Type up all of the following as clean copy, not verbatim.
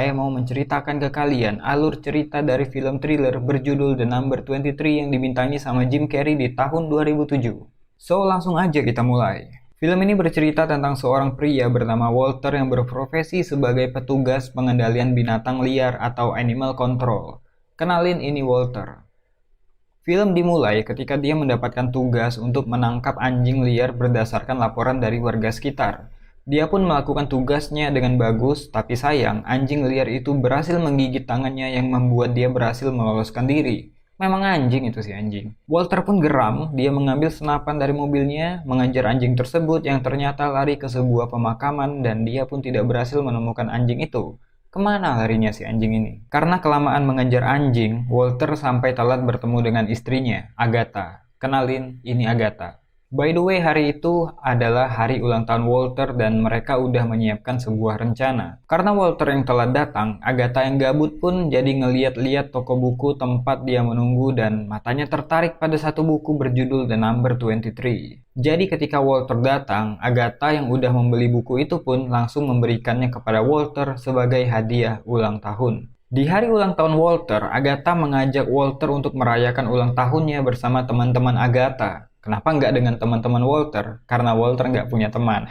Saya mau menceritakan ke kalian alur cerita dari film thriller berjudul The Number 23 yang dibintangi sama Jim Carrey di tahun 2007. So, langsung aja kita mulai. Film ini bercerita tentang seorang pria bernama Walter yang berprofesi sebagai petugas pengendalian binatang liar atau animal control. Kenalin, ini Walter. Film dimulai ketika dia mendapatkan tugas untuk menangkap anjing liar berdasarkan laporan dari warga sekitar. Dia pun melakukan tugasnya dengan bagus, tapi sayang, anjing liar itu berhasil menggigit tangannya yang membuat dia berhasil meloloskan diri. Memang anjing itu si anjing. Walter pun geram, dia mengambil senapan dari mobilnya, mengejar anjing tersebut yang ternyata lari ke sebuah pemakaman dan dia pun tidak berhasil menemukan anjing itu. Kemana larinya si anjing ini? Karena kelamaan mengejar anjing, Walter sampai telat bertemu dengan istrinya, Agatha. Kenalin, ini Agatha. By the way, hari itu adalah hari ulang tahun Walter dan mereka udah menyiapkan sebuah rencana. Karena Walter yang telat datang, Agatha yang gabut pun jadi ngeliat-liat toko buku tempat dia menunggu dan matanya tertarik pada satu buku berjudul The Number 23. Jadi ketika Walter datang, Agatha yang udah membeli buku itu pun langsung memberikannya kepada Walter sebagai hadiah ulang tahun. Di hari ulang tahun Walter, Agatha mengajak Walter untuk merayakan ulang tahunnya bersama teman-teman Agatha. Kenapa nggak dengan teman-teman Walter? Karena Walter nggak punya teman.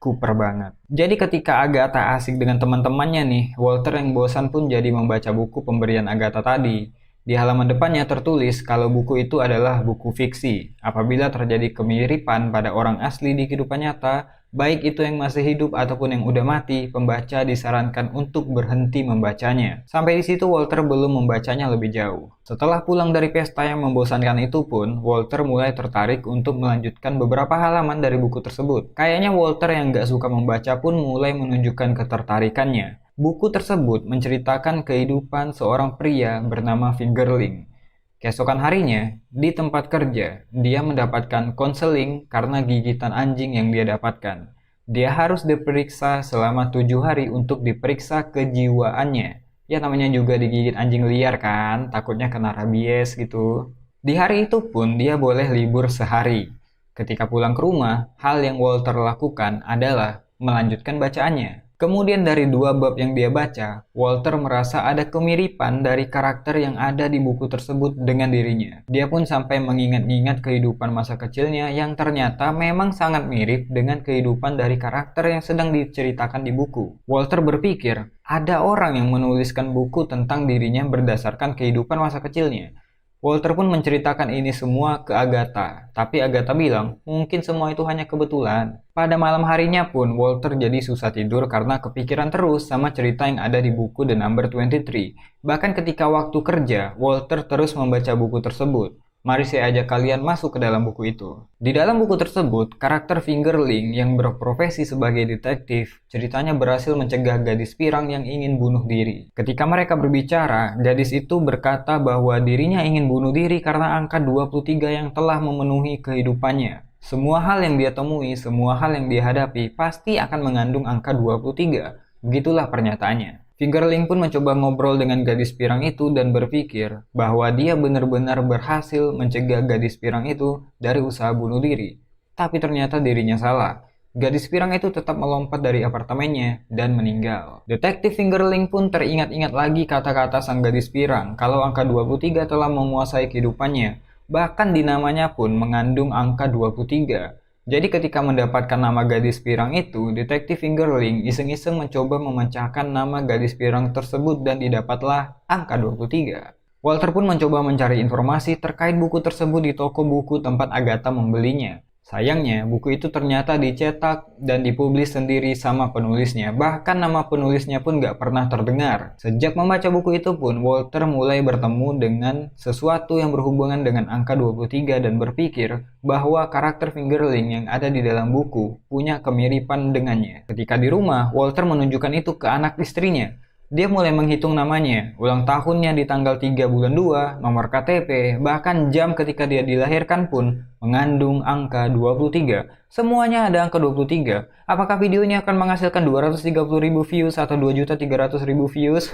Kuper banget. Jadi ketika Agatha asik dengan teman-temannya nih, Walter yang bosan pun jadi membaca buku pemberian Agatha tadi. Di halaman depannya tertulis kalau buku itu adalah buku fiksi. Apabila terjadi kemiripan pada orang asli di kehidupan nyata, baik itu yang masih hidup ataupun yang udah mati, pembaca disarankan untuk berhenti membacanya. Sampai di situ Walter belum membacanya lebih jauh. Setelah pulang dari pesta yang membosankan itu pun, Walter mulai tertarik untuk melanjutkan beberapa halaman dari buku tersebut. Kayaknya Walter yang gak suka membaca pun mulai menunjukkan ketertarikannya. Buku tersebut menceritakan kehidupan seorang pria bernama Fingerling. Keesokan harinya, di tempat kerja, dia mendapatkan konseling karena gigitan anjing yang dia dapatkan. Dia harus diperiksa selama 7 hari untuk diperiksa kejiwaannya. Ya namanya juga digigit anjing liar kan, takutnya kena rabies gitu. Di hari itu pun dia boleh libur sehari. Ketika pulang ke rumah, hal yang Walter lakukan adalah melanjutkan bacaannya. Kemudian dari 2 bab yang dia baca, Walter merasa ada kemiripan dari karakter yang ada di buku tersebut dengan dirinya. Dia pun sampai mengingat-ingat kehidupan masa kecilnya yang ternyata memang sangat mirip dengan kehidupan dari karakter yang sedang diceritakan di buku. Walter berpikir, ada orang yang menuliskan buku tentang dirinya berdasarkan kehidupan masa kecilnya. Walter pun menceritakan ini semua ke Agatha, tapi Agatha bilang mungkin semua itu hanya kebetulan. Pada malam harinya pun Walter jadi susah tidur karena kepikiran terus sama cerita yang ada di buku The Number 23. Bahkan ketika waktu kerja, Walter terus membaca buku tersebut. Mari saya ajak kalian masuk ke dalam buku itu. Di dalam buku tersebut, karakter Fingerling yang berprofesi sebagai detektif, ceritanya berhasil mencegah gadis pirang yang ingin bunuh diri. Ketika mereka berbicara, gadis itu berkata bahwa dirinya ingin bunuh diri karena angka 23 yang telah memenuhi kehidupannya. Semua hal yang dia temui, semua hal yang dia hadapi, pasti akan mengandung angka 23. Begitulah pernyataannya. Fingerling pun mencoba ngobrol dengan gadis pirang itu dan berpikir bahwa dia benar-benar berhasil mencegah gadis pirang itu dari usaha bunuh diri. Tapi ternyata dirinya salah. Gadis pirang itu tetap melompat dari apartemennya dan meninggal. Detektif Fingerling pun teringat-ingat lagi kata-kata sang gadis pirang kalau angka 23 telah menguasai kehidupannya. Bahkan di namanya pun mengandung angka 23. Jadi ketika mendapatkan nama gadis pirang itu, detektif Fingerling iseng-iseng mencoba memecahkan nama gadis pirang tersebut dan didapatlah angka 23. Walter pun mencoba mencari informasi terkait buku tersebut di toko buku tempat Agatha membelinya. Sayangnya, buku itu ternyata dicetak dan dipublis sendiri sama penulisnya. Bahkan nama penulisnya pun gak pernah terdengar. Sejak membaca buku itu pun, Walter mulai bertemu dengan sesuatu yang berhubungan dengan angka 23 dan berpikir bahwa karakter Fingerling yang ada di dalam buku punya kemiripan dengannya. Ketika di rumah, Walter menunjukkan itu ke anak istrinya. Dia mulai menghitung namanya, ulang tahunnya di tanggal 3 bulan 2, nomor KTP, bahkan jam ketika dia dilahirkan pun mengandung angka 23. Semuanya ada angka 23. Apakah video ini akan menghasilkan 230.000 views atau 2.300.000 views?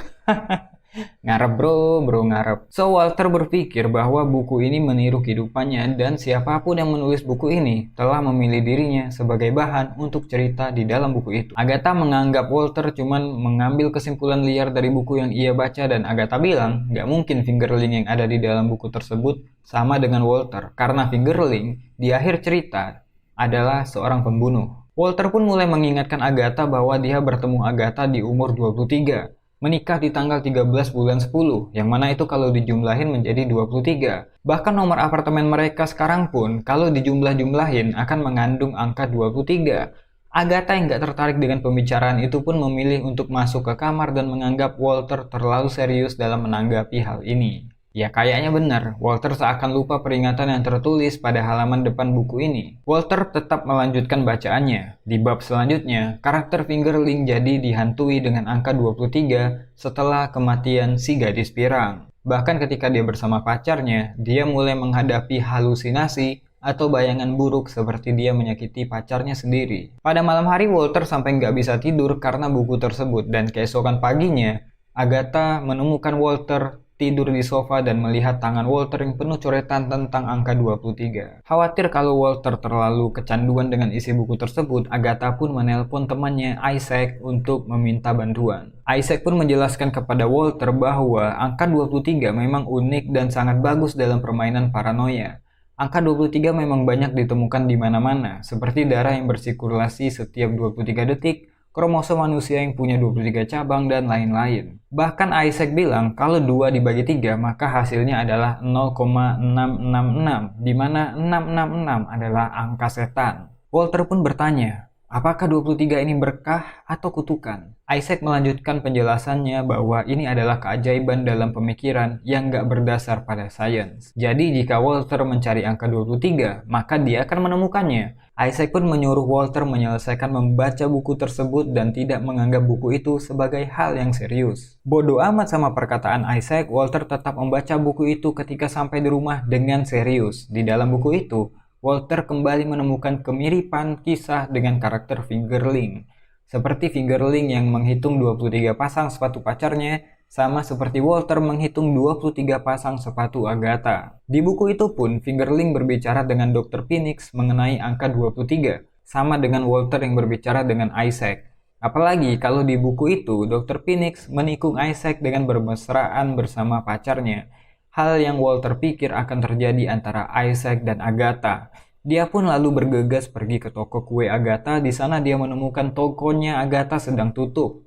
Ngarep bro ngarep. So Walter berpikir bahwa buku ini meniru kehidupannya dan siapapun yang menulis buku ini telah memilih dirinya sebagai bahan untuk cerita di dalam buku itu. Agatha menganggap Walter cuman mengambil kesimpulan liar dari buku yang ia baca dan Agatha bilang nggak mungkin Fingerling yang ada di dalam buku tersebut sama dengan Walter karena Fingerling di akhir cerita adalah seorang pembunuh. Walter pun mulai mengingatkan Agatha bahwa dia bertemu Agatha di umur 23. Menikah di tanggal 13 bulan 10, yang mana itu kalau dijumlahin menjadi 23. Bahkan nomor apartemen mereka sekarang pun kalau dijumlah-jumlahin akan mengandung angka 23. Agatha yang gak tertarik dengan pembicaraan itu pun memilih untuk masuk ke kamar dan menganggap Walter terlalu serius dalam menanggapi hal ini. Ya kayaknya benar, Walter seakan lupa peringatan yang tertulis pada halaman depan buku ini. Walter tetap melanjutkan bacaannya. Di bab selanjutnya, karakter Fingerling jadi dihantui dengan angka 23 setelah kematian si gadis pirang. Bahkan ketika dia bersama pacarnya, dia mulai menghadapi halusinasi atau bayangan buruk seperti dia menyakiti pacarnya sendiri. Pada malam hari Walter sampai nggak bisa tidur karena buku tersebut dan keesokan paginya, Agatha menemukan Walter tidur di sofa dan melihat tangan Walter yang penuh coretan tentang angka 23. Khawatir kalau Walter terlalu kecanduan dengan isi buku tersebut, Agatha pun menelpon temannya Isaac untuk meminta bantuan. Isaac pun menjelaskan kepada Walter bahwa angka 23 memang unik dan sangat bagus dalam permainan paranoia. Angka 23 memang banyak ditemukan di mana-mana, seperti darah yang bersirkulasi setiap 23 detik, kromosom manusia yang punya 23 cabang, dan lain-lain. Bahkan Isaac bilang kalau 2 dibagi 3 maka hasilnya adalah 0,666, di mana 666 adalah angka setan. Walter pun bertanya, apakah 23 ini berkah atau kutukan? Isaac melanjutkan penjelasannya bahwa ini adalah keajaiban dalam pemikiran yang gak berdasar pada sains. Jadi jika Walter mencari angka 23, maka dia akan menemukannya. Isaac pun menyuruh Walter menyelesaikan membaca buku tersebut dan tidak menganggap buku itu sebagai hal yang serius. Bodoh amat sama perkataan Isaac, Walter tetap membaca buku itu ketika sampai di rumah dengan serius. Di dalam buku itu, Walter kembali menemukan kemiripan kisah dengan karakter Fingerling. Seperti Fingerling yang menghitung 23 pasang sepatu pacarnya, sama seperti Walter menghitung 23 pasang sepatu Agatha. Di buku itu pun, Fingerling berbicara dengan Dr. Phoenix mengenai angka 23, sama dengan Walter yang berbicara dengan Isaac. Apalagi kalau di buku itu, Dr. Phoenix menikung Isaac dengan bermesraan bersama pacarnya. Hal yang Walter pikir akan terjadi antara Isaac dan Agatha. Dia pun lalu bergegas pergi ke toko kue Agatha. Di sana dia menemukan tokonya Agatha sedang tutup.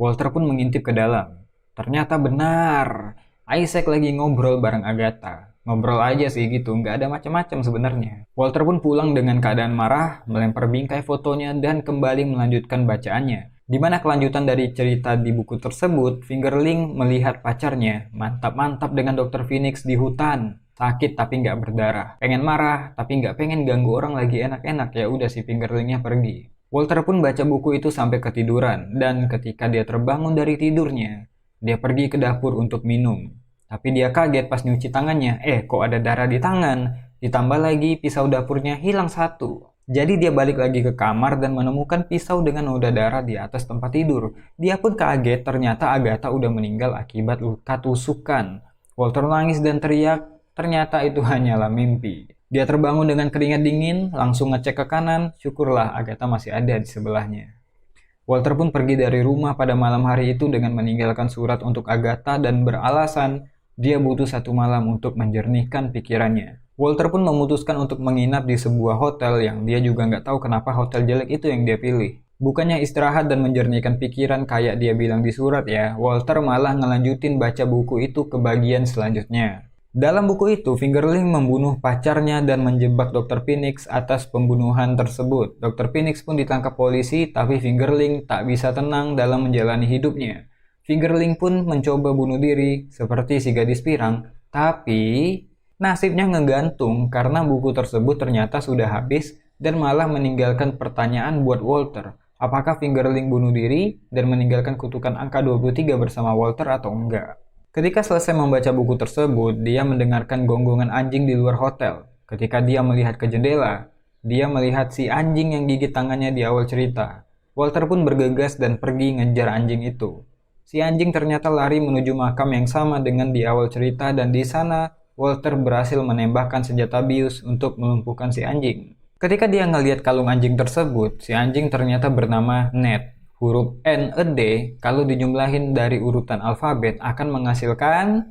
Walter pun mengintip ke dalam. Ternyata benar, Isaac lagi ngobrol bareng Agatha. Ngobrol aja sih gitu, nggak ada macam-macam sebenarnya. Walter pun pulang dengan keadaan marah, melempar bingkai fotonya dan kembali melanjutkan bacaannya. Di mana kelanjutan dari cerita di buku tersebut, Fingerling melihat pacarnya mantap-mantap dengan Dr. Phoenix di hutan. Sakit tapi nggak berdarah. Pengen marah tapi nggak pengen ganggu orang lagi enak-enak, ya udah si Fingerlingnya pergi. Walter pun baca buku itu sampai ketiduran, dan ketika dia terbangun dari tidurnya, dia pergi ke dapur untuk minum. Tapi dia kaget pas nyuci tangannya. Kok ada darah di tangan? Ditambah lagi pisau dapurnya hilang satu. Jadi dia balik lagi ke kamar dan menemukan pisau dengan noda darah di atas tempat tidur. Dia pun kaget, ternyata Agatha udah meninggal akibat luka tusukan. Walter nangis dan teriak, ternyata itu hanyalah mimpi. Dia terbangun dengan keringat dingin, langsung ngecek ke kanan, syukurlah Agatha masih ada di sebelahnya. Walter pun pergi dari rumah pada malam hari itu dengan meninggalkan surat untuk Agatha dan beralasan dia butuh 1 malam untuk menjernihkan pikirannya. Walter pun memutuskan untuk menginap di sebuah hotel yang dia juga nggak tahu kenapa hotel jelek itu yang dia pilih. Bukannya istirahat dan menjernihkan pikiran kayak dia bilang di surat ya, Walter malah ngelanjutin baca buku itu ke bagian selanjutnya. Dalam buku itu, Fingerling membunuh pacarnya dan menjebak Dr. Phoenix atas pembunuhan tersebut. Dr. Phoenix pun ditangkap polisi, tapi Fingerling tak bisa tenang dalam menjalani hidupnya. Fingerling pun mencoba bunuh diri, seperti si gadis pirang, tapi nasibnya ngegantung karena buku tersebut ternyata sudah habis dan malah meninggalkan pertanyaan buat Walter. Apakah Fingerling bunuh diri dan meninggalkan kutukan angka 23 bersama Walter atau enggak? Ketika selesai membaca buku tersebut, dia mendengarkan gonggongan anjing di luar hotel. Ketika dia melihat ke jendela, dia melihat si anjing yang gigit tangannya di awal cerita. Walter pun bergegas dan pergi ngejar anjing itu. Si anjing ternyata lari menuju makam yang sama dengan di awal cerita dan di sana Walter berhasil menembakkan senjata bius untuk melumpuhkan si anjing. Ketika dia ngelihat kalung anjing tersebut, si anjing ternyata bernama Ned. Huruf N, E, D kalau dijumlahin dari urutan alfabet akan menghasilkan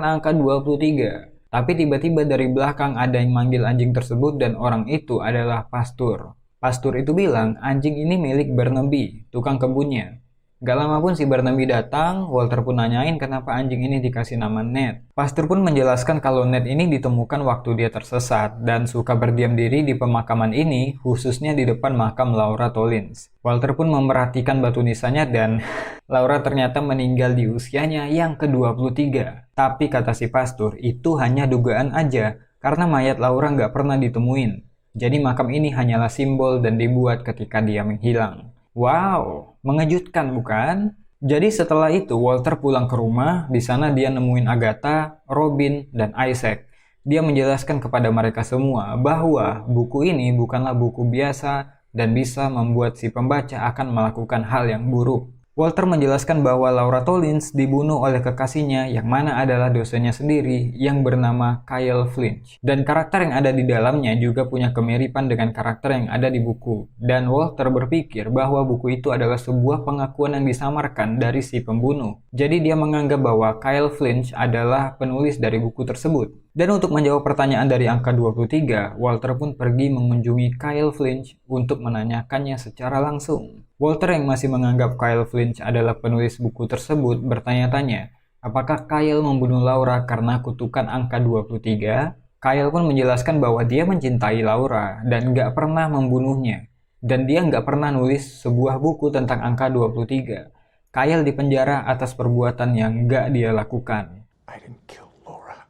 angka 23. Tapi tiba-tiba dari belakang ada yang manggil anjing tersebut dan orang itu adalah pastur. Pastur itu bilang anjing ini milik Barnaby, tukang kebunnya. Gak lama pun si Barnaby datang, Walter pun nanyain kenapa anjing ini dikasih nama Ned. Pastur pun menjelaskan kalau Ned ini ditemukan waktu dia tersesat dan suka berdiam diri di pemakaman ini, khususnya di depan makam Laura Tollins. Walter pun memperhatikan batu nisannya dan Laura ternyata meninggal di usianya yang ke-23. Tapi kata si Pastur, itu hanya dugaan aja, karena mayat Laura nggak pernah ditemuin. Jadi makam ini hanyalah simbol dan dibuat ketika dia menghilang. Wow, mengejutkan bukan? Jadi setelah itu Walter pulang ke rumah, di sana dia nemuin Agatha, Robin, dan Isaac. Dia menjelaskan kepada mereka semua bahwa buku ini bukanlah buku biasa dan bisa membuat si pembaca akan melakukan hal yang buruk. Walter menjelaskan bahwa Laura Tollins dibunuh oleh kekasihnya yang mana adalah dosennya sendiri yang bernama Kyle Flinch. Dan karakter yang ada di dalamnya juga punya kemiripan dengan karakter yang ada di buku. Dan Walter berpikir bahwa buku itu adalah sebuah pengakuan yang disamarkan dari si pembunuh. Jadi dia menganggap bahwa Kyle Flinch adalah penulis dari buku tersebut. Dan untuk menjawab pertanyaan dari angka 23, Walter pun pergi mengunjungi Kyle Flinch untuk menanyakannya secara langsung. Walter yang masih menganggap Kyle Flinch adalah penulis buku tersebut bertanya-tanya, apakah Kyle membunuh Laura karena kutukan angka 23? Kyle pun menjelaskan bahwa dia mencintai Laura dan nggak pernah membunuhnya. Dan dia nggak pernah nulis sebuah buku tentang angka 23. Kyle dipenjara atas perbuatan yang nggak dia lakukan. I didn't kill Laura.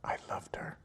I loved her.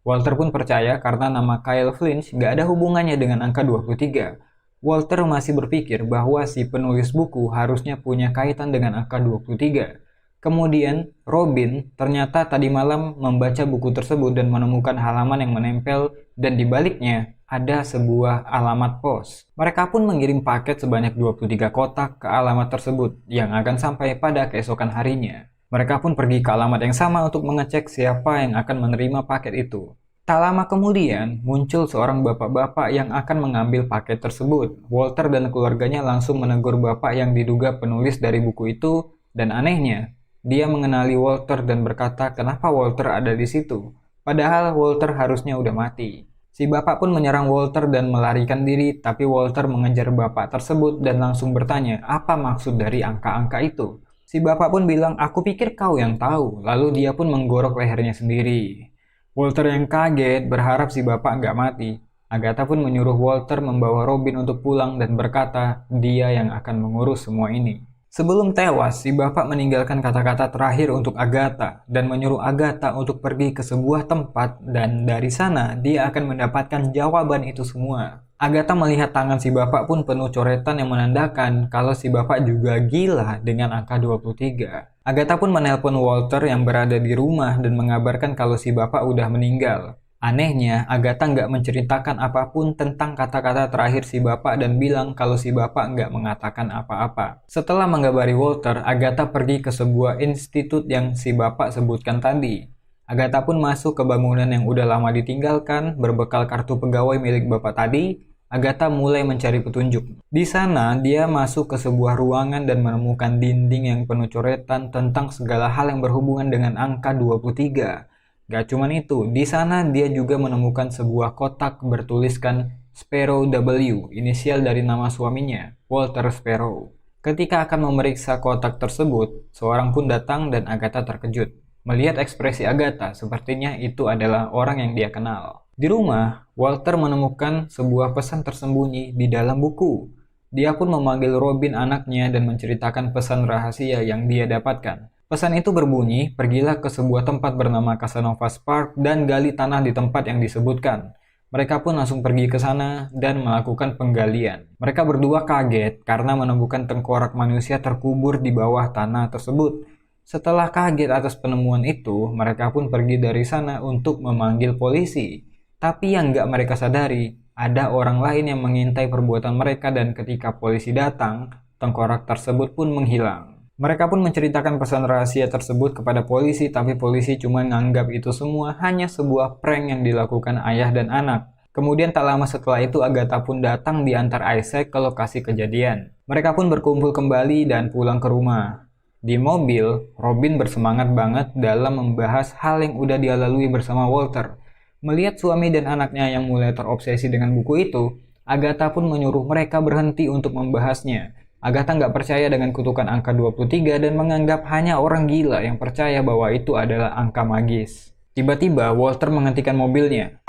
Walter pun percaya karena nama Kyle Flinch nggak ada hubungannya dengan angka 23. Walter masih berpikir bahwa si penulis buku harusnya punya kaitan dengan angka 23. Kemudian, Robin ternyata tadi malam membaca buku tersebut dan menemukan halaman yang menempel dan di baliknya ada sebuah alamat pos. Mereka pun mengirim paket sebanyak 23 kotak ke alamat tersebut yang akan sampai pada keesokan harinya. Mereka pun pergi ke alamat yang sama untuk mengecek siapa yang akan menerima paket itu. Tak lama kemudian, muncul seorang bapak-bapak yang akan mengambil paket tersebut. Walter dan keluarganya langsung menegur bapak yang diduga penulis dari buku itu, dan anehnya, dia mengenali Walter dan berkata kenapa Walter ada di situ. Padahal Walter harusnya udah mati. Si bapak pun menyerang Walter dan melarikan diri, tapi Walter mengejar bapak tersebut dan langsung bertanya apa maksud dari angka-angka itu. Si bapak pun bilang, aku pikir kau yang tahu, lalu dia pun menggorok lehernya sendiri. Walter yang kaget berharap si bapak nggak mati. Agatha pun menyuruh Walter membawa Robin untuk pulang dan berkata dia yang akan mengurus semua ini. Sebelum tewas, si bapak meninggalkan kata-kata terakhir untuk Agatha dan menyuruh Agatha untuk pergi ke sebuah tempat dan dari sana dia akan mendapatkan jawaban itu semua. Agatha melihat tangan si bapak pun penuh coretan yang menandakan kalau si bapak juga gila dengan angka 23. Agatha pun menelpon Walter yang berada di rumah dan mengabarkan kalau si bapak udah meninggal. Anehnya, Agatha nggak menceritakan apapun tentang kata-kata terakhir si bapak dan bilang kalau si bapak nggak mengatakan apa-apa. Setelah mengabari Walter, Agatha pergi ke sebuah institut yang si bapak sebutkan tadi. Agatha pun masuk ke bangunan yang udah lama ditinggalkan, berbekal kartu pegawai milik bapak tadi. Agatha mulai mencari petunjuk. Di sana, dia masuk ke sebuah ruangan dan menemukan dinding yang penuh coretan tentang segala hal yang berhubungan dengan angka 23. Gak cuman itu, di sana dia juga menemukan sebuah kotak bertuliskan Sparrow W, inisial dari nama suaminya, Walter Sparrow. Ketika akan memeriksa kotak tersebut, seorang pun datang dan Agatha terkejut. Melihat ekspresi Agatha, sepertinya itu adalah orang yang dia kenal. Di rumah, Walter menemukan sebuah pesan tersembunyi di dalam buku. Dia pun memanggil Robin anaknya dan menceritakan pesan rahasia yang dia dapatkan. Pesan itu berbunyi, pergilah ke sebuah tempat bernama Casanova Park dan gali tanah di tempat yang disebutkan. Mereka pun langsung pergi ke sana dan melakukan penggalian. Mereka berdua kaget karena menemukan tengkorak manusia terkubur di bawah tanah tersebut. Setelah kaget atas penemuan itu, mereka pun pergi dari sana untuk memanggil polisi. Tapi yang nggak mereka sadari, ada orang lain yang mengintai perbuatan mereka dan ketika polisi datang, tengkorak tersebut pun menghilang. Mereka pun menceritakan pesan rahasia tersebut kepada polisi, tapi polisi cuma nganggap itu semua hanya sebuah prank yang dilakukan ayah dan anak. Kemudian tak lama setelah itu Agatha pun datang diantar Isaac ke lokasi kejadian. Mereka pun berkumpul kembali dan pulang ke rumah. Di mobil, Robin bersemangat banget dalam membahas hal yang udah dia lalui bersama Walter. Melihat suami dan anaknya yang mulai terobsesi dengan buku itu, Agatha pun menyuruh mereka berhenti untuk membahasnya. Agatha nggak percaya dengan kutukan angka 23 dan menganggap hanya orang gila yang percaya bahwa itu adalah angka magis. Tiba-tiba Walter menghentikan mobilnya.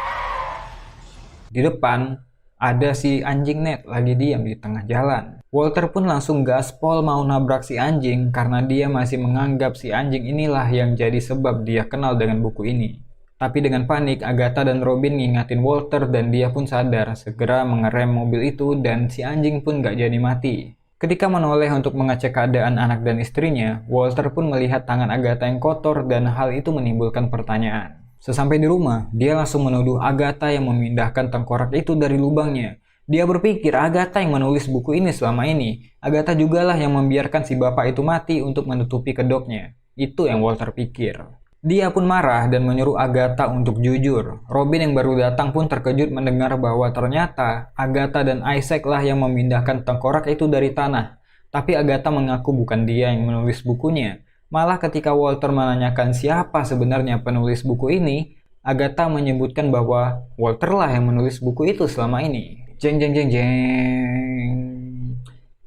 Di depan, ada si anjing Ned lagi diam di tengah jalan. Walter pun langsung gaspol mau nabrak si anjing karena dia masih menganggap si anjing inilah yang jadi sebab dia kenal dengan buku ini. Tapi dengan panik, Agatha dan Robin ngingatin Walter dan dia pun sadar, segera mengerem mobil itu dan si anjing pun gak jadi mati. Ketika menoleh untuk mengecek keadaan anak dan istrinya, Walter pun melihat tangan Agatha yang kotor dan hal itu menimbulkan pertanyaan. Sesampai di rumah, dia langsung menuduh Agatha yang memindahkan tengkorak itu dari lubangnya. Dia berpikir Agatha yang menulis buku ini selama ini. Agatha jugalah yang membiarkan si bapak itu mati untuk menutupi kedoknya. Itu yang Walter pikir. Dia pun marah dan menyuruh Agatha untuk jujur. Robin yang baru datang pun terkejut mendengar bahwa ternyata Agatha dan Isaac lah yang memindahkan tengkorak itu dari tanah. Tapi Agatha mengaku bukan dia yang menulis bukunya. Malah ketika Walter menanyakan siapa sebenarnya penulis buku ini, Agatha menyebutkan bahwa Walter lah yang menulis buku itu selama ini. Jeng jeng jeng jeng.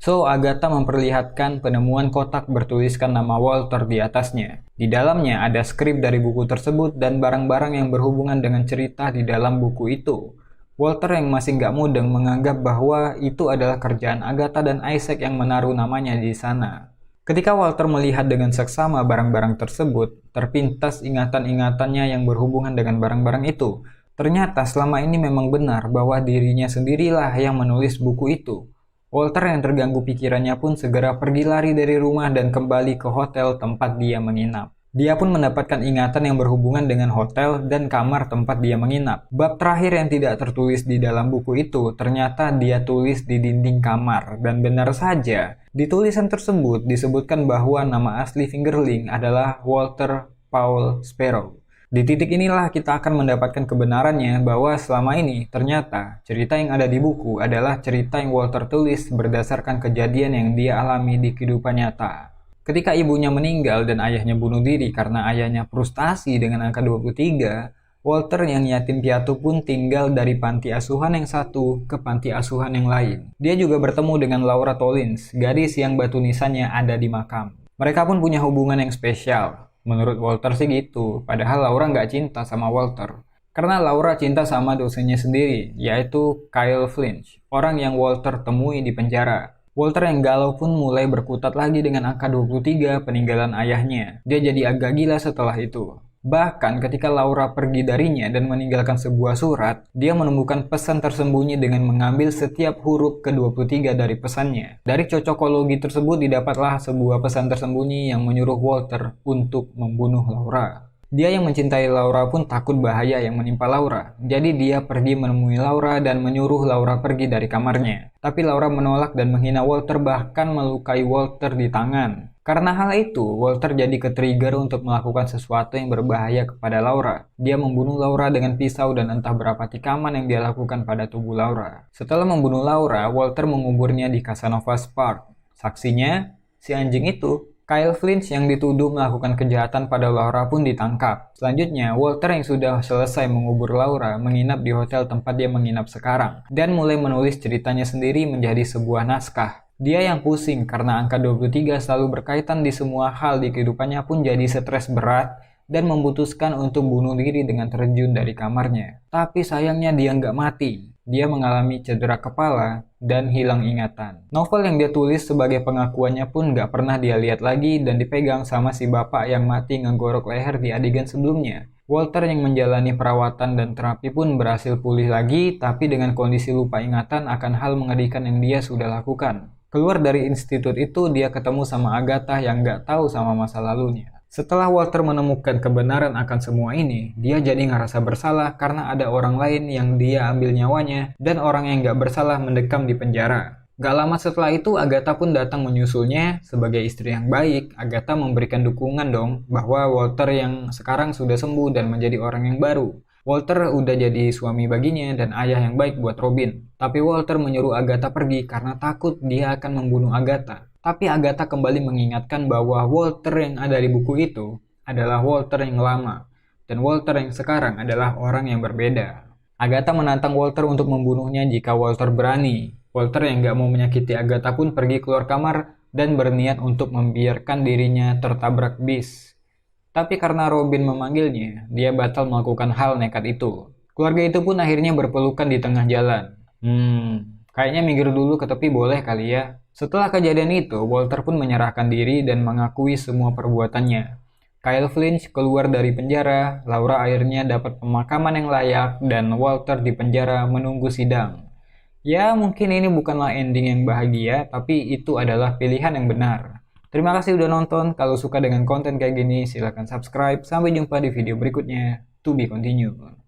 So, Agatha memperlihatkan penemuan kotak bertuliskan nama Walter di atasnya. Di dalamnya ada skrip dari buku tersebut dan barang-barang yang berhubungan dengan cerita di dalam buku itu. Walter yang masih nggak mudeng menganggap bahwa itu adalah kerjaan Agatha dan Isaac yang menaruh namanya di sana. Ketika Walter melihat dengan seksama barang-barang tersebut, terpintas ingatan-ingatannya yang berhubungan dengan barang-barang itu. Ternyata selama ini memang benar bahwa dirinya sendirilah yang menulis buku itu. Walter yang terganggu pikirannya pun segera pergi lari dari rumah dan kembali ke hotel tempat dia menginap. Dia pun mendapatkan ingatan yang berhubungan dengan hotel dan kamar tempat dia menginap. Bab terakhir yang tidak tertulis di dalam buku itu ternyata dia tulis di dinding kamar. Dan benar saja, di tulisan tersebut disebutkan bahwa nama asli Fingerling adalah Walter Paul Sparrow. Di titik inilah kita akan mendapatkan kebenarannya bahwa selama ini ternyata cerita yang ada di buku adalah cerita yang Walter tulis berdasarkan kejadian yang dia alami di kehidupan nyata. Ketika ibunya meninggal dan ayahnya bunuh diri karena ayahnya frustasi dengan angka 23, Walter yang yatim piatu pun tinggal dari panti asuhan yang satu ke panti asuhan yang lain. Dia juga bertemu dengan Laura Tollins, gadis yang batu nisannya ada di makam. Mereka pun punya hubungan yang spesial. Menurut Walter sih gitu, padahal Laura nggak cinta sama Walter. Karena Laura cinta sama dosennya sendiri, yaitu Kyle Flinch, orang yang Walter temui di penjara. Walter yang galau pun mulai berkutat lagi dengan angka 23 peninggalan ayahnya. Dia jadi agak gila setelah itu. Bahkan ketika Laura pergi darinya dan meninggalkan sebuah surat, dia menemukan pesan tersembunyi dengan mengambil setiap huruf ke-23 dari pesannya. Dari cocokologi tersebut didapatlah sebuah pesan tersembunyi yang menyuruh Walter untuk membunuh Laura. Dia yang mencintai Laura pun takut bahaya yang menimpa Laura. Jadi dia pergi menemui Laura dan menyuruh Laura pergi dari kamarnya. Tapi Laura menolak dan menghina Walter, bahkan melukai Walter di tangan. Karena hal itu, Walter jadi ke-trigger untuk melakukan sesuatu yang berbahaya kepada Laura. Dia membunuh Laura dengan pisau dan entah berapa tikaman yang dia lakukan pada tubuh Laura. Setelah membunuh Laura, Walter menguburnya di Casanova Park. Saksinya, si anjing itu, Kyle Flinch yang dituduh melakukan kejahatan pada Laura pun ditangkap. Selanjutnya, Walter yang sudah selesai mengubur Laura menginap di hotel tempat dia menginap sekarang dan mulai menulis ceritanya sendiri menjadi sebuah naskah. Dia yang pusing karena angka 23 selalu berkaitan di semua hal di kehidupannya pun jadi stres berat dan memutuskan untuk bunuh diri dengan terjun dari kamarnya. Tapi sayangnya dia nggak mati. Dia mengalami cedera kepala dan hilang ingatan. Novel yang dia tulis sebagai pengakuannya pun nggak pernah dia lihat lagi dan dipegang sama si bapak yang mati ngegorok leher di adegan sebelumnya. Walter yang menjalani perawatan dan terapi pun berhasil pulih lagi, tapi dengan kondisi lupa ingatan akan hal mengerikan yang dia sudah lakukan. Keluar dari institut itu, dia ketemu sama Agatha yang nggak tahu sama masa lalunya. Setelah Walter menemukan kebenaran akan semua ini, dia jadi ngerasa bersalah karena ada orang lain yang dia ambil nyawanya dan orang yang nggak bersalah mendekam di penjara. Gak lama setelah itu, Agatha pun datang menyusulnya. Sebagai istri yang baik, Agatha memberikan dukungan dong bahwa Walter yang sekarang sudah sembuh dan menjadi orang yang baru. Walter udah jadi suami baginya dan ayah yang baik buat Robin. Tapi Walter menyuruh Agatha pergi karena takut dia akan membunuh Agatha. Tapi Agatha kembali mengingatkan bahwa Walter yang ada di buku itu adalah Walter yang lama. Dan Walter yang sekarang adalah orang yang berbeda. Agatha menantang Walter untuk membunuhnya jika Walter berani. Walter yang gak mau menyakiti Agatha pun pergi keluar kamar dan berniat untuk membiarkan dirinya tertabrak bis. Tapi karena Robin memanggilnya, dia batal melakukan hal nekat itu. Keluarga itu pun akhirnya berpelukan di tengah jalan. Kayaknya minggir dulu ke tepi boleh kali ya. Setelah kejadian itu, Walter pun menyerahkan diri dan mengakui semua perbuatannya. Kyle Flinch keluar dari penjara, Laura akhirnya dapat pemakaman yang layak, dan Walter di penjara menunggu sidang. Ya, mungkin ini bukanlah ending yang bahagia, tapi itu adalah pilihan yang benar. Terima kasih udah nonton. Kalau suka dengan konten kayak gini, silahkan subscribe. Sampai jumpa di video berikutnya. To be continued.